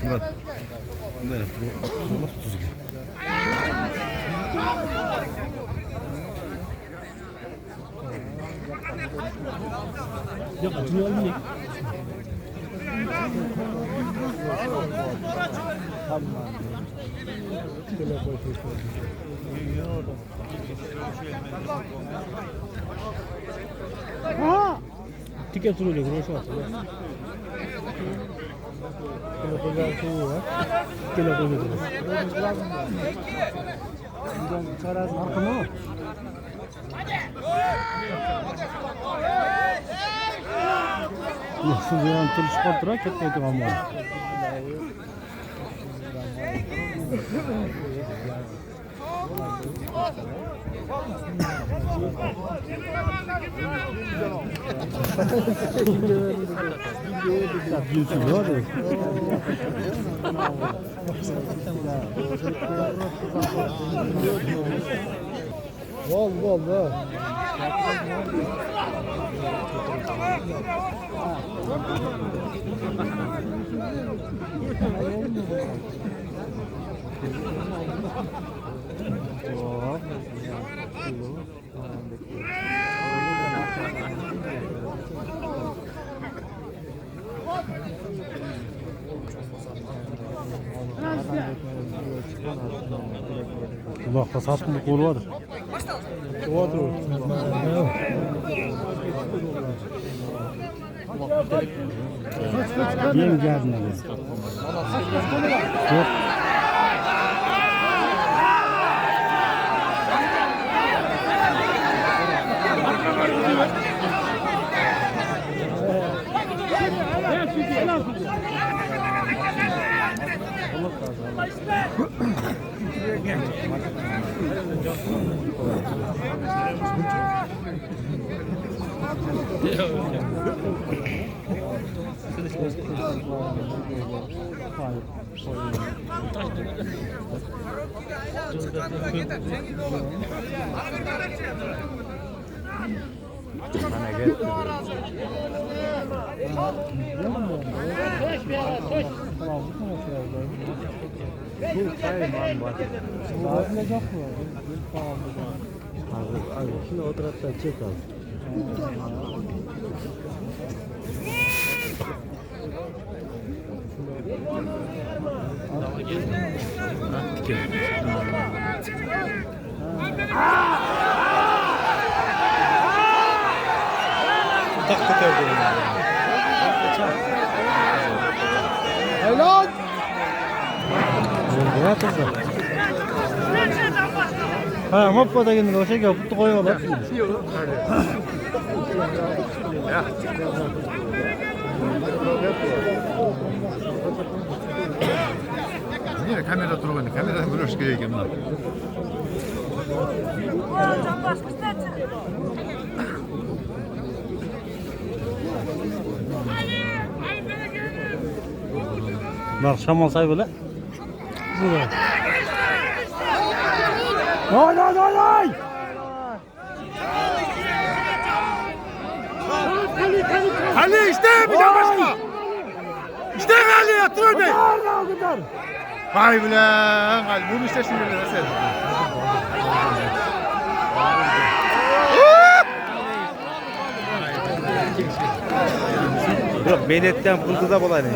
Murat. Bunlar bu 30 gibi. Yok, duyalım. Tamam. Ha! Tiket turuyla groş var. Kilo koyar tuğu var. Kilo koyuyor. Buradan çaraz marka mı? Nasıl diyen tür sportura ketmeydi ama. Vol. Kulakta satımlık kolu vardır. Vardır o. Yeni geldin abi. Yok. Şimdi o taraftan çek al. Tak teker diyorum. Helal. Ne yapıyorsun? Ha, hoppa da kendine o şey yapıp koyuyorlar. Ya. Niye kamera durmadı? Kameradan vuruş gerekiyor bunlar. Bak şaman say böyle. Burada. Ay! Ali işte bir daha başka. İşte Ali ya dur be. Vay be lan. Ali bunu işte şimdi sen. Yok menetten pıldı da bulayım.